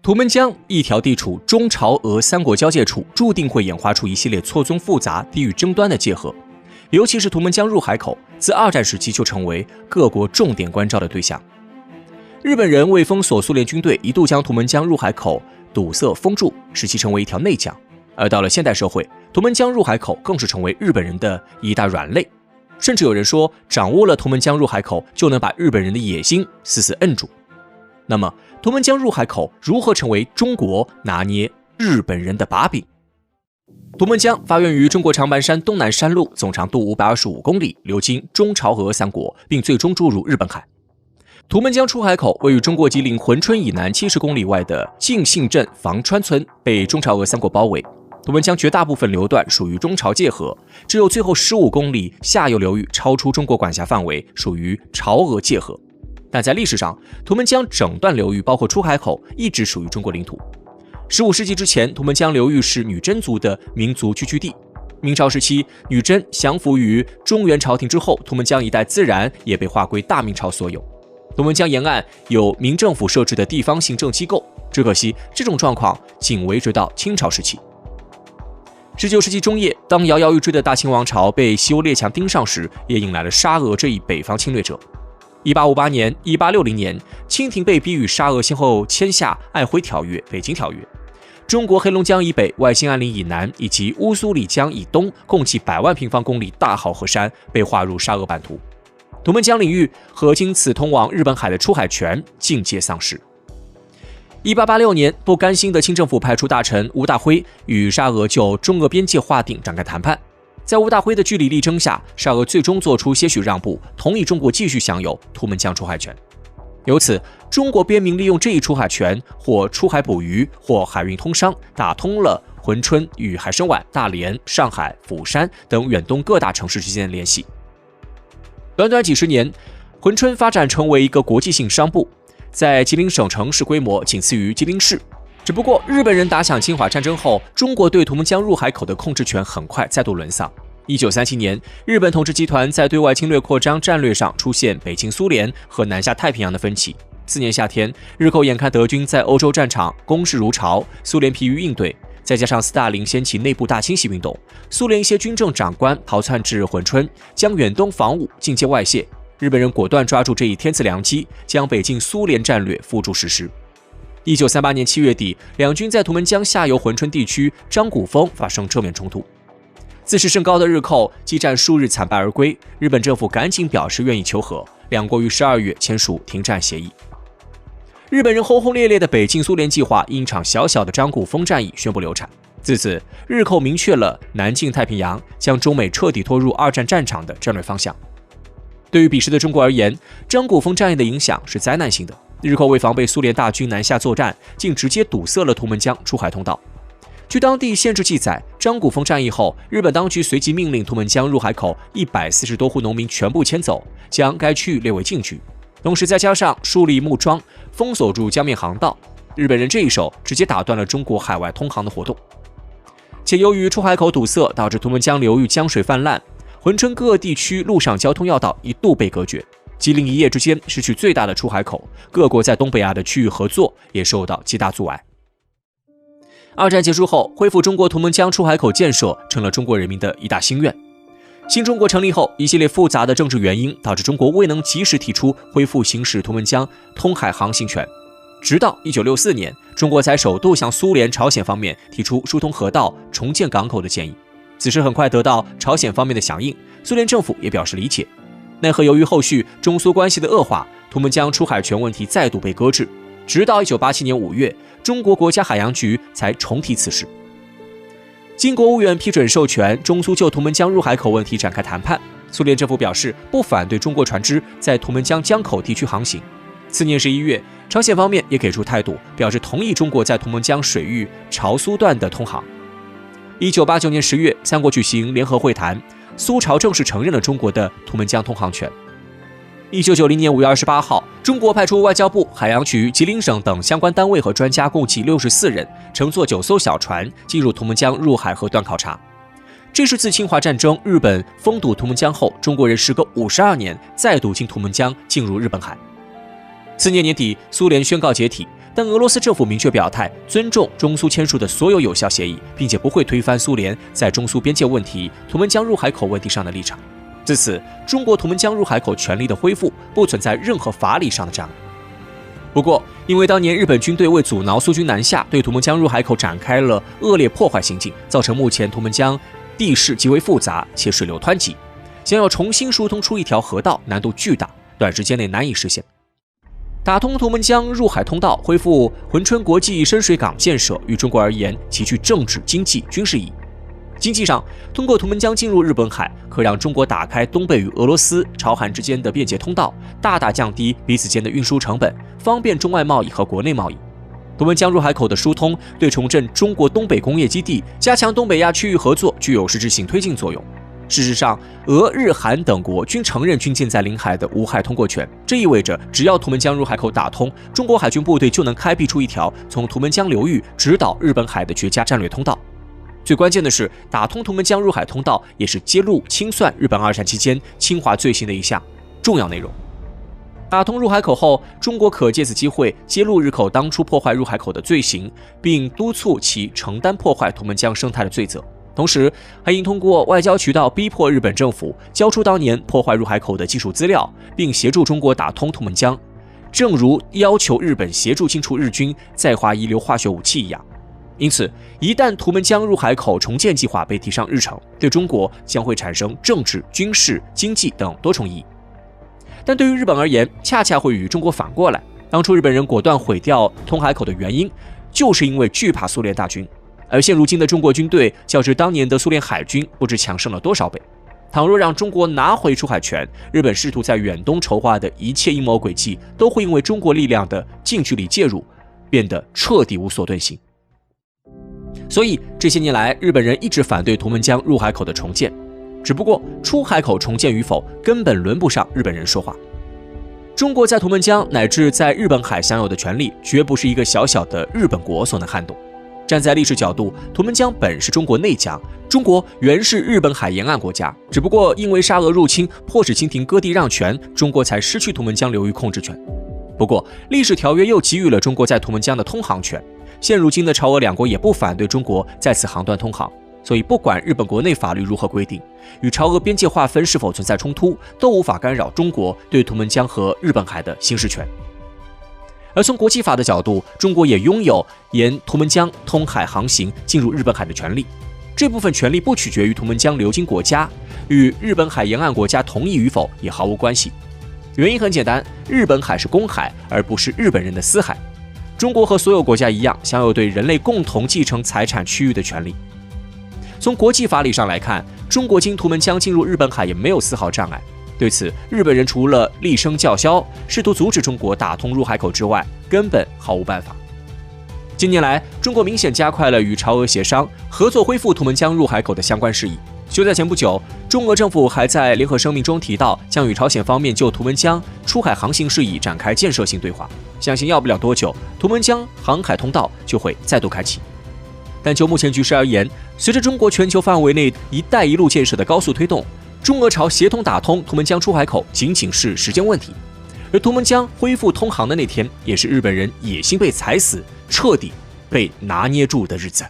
图们江一条地处中朝俄三国交界处，注定会演化出一系列错综复杂、地域争端的界河。尤其是图们江入海口，自二战时期就成为各国重点关照的对象。日本人为封锁苏联军队，一度将图们江入海口堵塞封住，使其成为一条内江。而到了现代社会，图们江入海口更是成为日本人的一大软肋。甚至有人说，掌握了图们江入海口，就能把日本人的野心死死摁住。那么，图们江入海口如何成为中国拿捏日本人的把柄？图们江发源于中国长白山东南山路，总长度525公里，流经中朝俄三国，并最终注入日本海。图们江出海口位于中国吉林珲春以南70公里外的晋信镇房川村，被中朝俄三国包围。图们江绝大部分流段属于中朝界河，只有最后15公里下游流域超出中国管辖范围，属于朝俄界河。但在历史上，图们江整段流域包括出海口一直属于中国领土。15世纪之前，图们江流域是女真族的民族聚居地。明朝时期，女真降服于中原朝廷之后，图们江一带自然也被划归大明朝所有。图们江沿岸有明政府设置的地方行政机构，只可惜这种状况仅维持到清朝时期。19世纪中叶，当摇摇欲坠的大清王朝被西欧列强盯上时，也引来了沙俄这一北方侵略者。1858年、1860年，清廷被逼与沙俄先后签下《瑷珲条约》《北京条约》。中国黑龙江以北、外兴安岭以南以及乌苏里江以东，共计100万平方公里大好河山被划入沙俄版图。图们江领域和经此通往日本海的出海权尽皆丧失。1886年，不甘心的清政府派出大臣吴大辉与沙俄就中俄边界划定展开谈判。在吴大辉的据理力争下，沙俄最终做出些许让步，同意中国继续享有图们江出海权。由此，中国边民利用这一出海权，或出海捕鱼，或海运通商，打通了珲春与海参崴、大连、上海、釜山等远东各大城市之间的联系。短短几十年，珲春发展成为一个国际性商埠，在吉林省城市规模仅次于吉林市。只不过，日本人打响侵华战争后，中国对图们江入海口的控制权很快再度沦丧。1937年，日本统治集团在对外侵略扩张战略上出现北进苏联和南下太平洋的分歧。次年夏天，日寇眼看德军在欧洲战场攻势如潮，苏联疲于应对，再加上斯大林掀起内部大清洗运动，苏联一些军政长官逃窜至珲春，将远东防务进阶外泄。日本人果断抓住这一天赐良机，将北进苏联战略付诸实施。1938年7月底，两军在图们江下游珲春地区张古峰发生正面冲突。自视甚高的日寇激战数日惨败而归，日本政府赶紧表示愿意求和，两国于12月签署停战协议。日本人轰轰烈烈的北进苏联计划因一场小小的张古峰战役宣布流产。自此，日寇明确了南进太平洋，将中美彻底拖入二战战场的战略方向。对于彼时的中国而言，张古峰战役的影响是灾难性的。日寇为防备苏联大军南下作战，竟直接堵塞了图们江出海通道。据当地县志记载，张古峰战役后，日本当局随即命令图们江入海口140多户农民全部迁走，将该区域列为禁区，同时再加上树立木桩，封锁住江面航道。日本人这一手直接打断了中国海外通航的活动。且由于出海口堵塞，导致图们江流域江水泛滥，珲春各地区陆上交通要道一度被隔绝。吉林一夜之间失去最大的出海口，各国在东北亚的区域合作也受到极大阻碍。二战结束后，恢复中国图们江出海口建设成了中国人民的一大心愿。新中国成立后，一系列复杂的政治原因导致中国未能及时提出恢复行使图们江通海航行权。直到1964年，中国才首度向苏联、朝鲜方面提出疏通河道、重建港口的建议。此事很快得到朝鲜方面的响应，苏联政府也表示理解。奈何由于后续中苏关系的恶化，图们江出海权问题再度被搁置，直到1987年5月，中国国家海洋局才重提此事。经国务院批准授权，中苏就图们江入海口问题展开谈判。苏联政府表示不反对中国船只在图们江江口地区航行。次年11月，朝鲜方面也给出态度，表示同意中国在图们江水域朝苏段的通航。1989年10月，三国举行联合会谈，苏朝正式承认了中国的图们江通航权。1990年5月28号，中国派出外交部、海洋局、吉林省等相关单位和专家共计64人，乘坐9艘小船进入图们江入海河段考察。这是自侵华战争日本封堵图们江后，中国人时隔52年再度经图们江进入日本海。次年年底，苏联宣告解体，但俄罗斯政府明确表态，尊重中苏签署的所有有效协议，并且不会推翻苏联在中苏边界问题、图们江入海口问题上的立场。自此，中国图们江入海口权利的恢复不存在任何法理上的障碍。不过，因为当年日本军队为阻挠苏军南下，对图们江入海口展开了恶劣破坏行径，造成目前图们江地势极为复杂且水流湍急，想要重新疏通出一条河道难度巨大，短时间内难以实现。打通图们江入海通道，恢复珲春国际深水港建设，于中国而言极具政治、经济、军事意义。经济上，通过图们江进入日本海，可让中国打开东北与俄罗斯、朝韩之间的便捷通道，大大降低彼此间的运输成本，方便中外贸易和国内贸易。图们江入海口的疏通，对重振中国东北工业基地、加强东北亚区域合作具有实质性推进作用。事实上，俄、日、韩等国均承认军舰在领海的无害通过权，这意味着只要图们江入海口打通，中国海军部队就能开辟出一条从图们江流域直捣日本海的绝佳战略通道。最关键的是，打通图们江入海通道也是揭露清算日本二战期间侵华罪行的一项重要内容。打通入海口后，中国可借此机会揭露日寇当初破坏入海口的罪行，并督促其承担破坏图们江生态的罪责。同时，还应通过外交渠道逼迫日本政府交出当年破坏入海口的技术资料，并协助中国打通图们江，正如要求日本协助清除日军在华遗留化学武器一样。因此，一旦图们江入海口重建计划被提上日程，对中国将会产生政治、军事、经济等多重意义。但对于日本而言，恰恰会与中国反过来。当初日本人果断毁掉通海口的原因，就是因为惧怕苏联大军。而现如今的中国军队，较之当年的苏联海军，不知强盛了多少倍。倘若让中国拿回出海权，日本试图在远东筹划的一切阴谋诡计，都会因为中国力量的近距离介入，变得彻底无所遁形。所以这些年来，日本人一直反对图们江入海口的重建，只不过出海口重建与否，根本轮不上日本人说话。中国在图们江乃至在日本海享有的权利，绝不是一个小小的日本国所能撼动。站在历史角度，图们江本是中国内江，中国原是日本海沿岸国家，只不过因为沙俄入侵，迫使清廷割地让权，中国才失去图们江流域控制权。不过，历史条约又给予了中国在图们江的通航权。现如今的朝俄两国也不反对中国在此航段通航，所以不管日本国内法律如何规定，与朝俄边界划分是否存在冲突，都无法干扰中国对图们江和日本海的行使权。而从国际法的角度，中国也拥有沿图们江通海航行进入日本海的权利。这部分权利不取决于图们江流经国家，与日本海沿岸国家同意与否也毫无关系。原因很简单，日本海是公海，而不是日本人的私海。中国和所有国家一样，享有对人类共同继承财产区域的权利。从国际法理上来看，中国经图们江进入日本海也没有丝毫障碍。对此，日本人除了厉声叫嚣，试图阻止中国打通入海口之外，根本毫无办法。近年来，中国明显加快了与朝俄协商、合作恢复图们江入海口的相关事宜。就在前不久，中俄政府还在联合声明中提到，将与朝鲜方面就图们江出海航行事宜展开建设性对话。相信要不了多久，图们江航海通道就会再度开启。但就目前局势而言，随着中国全球范围内“一带一路”建设的高速推动，中俄朝协同打通图们江出海口仅仅是时间问题。而图们江恢复通航的那天，也是日本人野心被踩死、彻底被拿捏住的日子。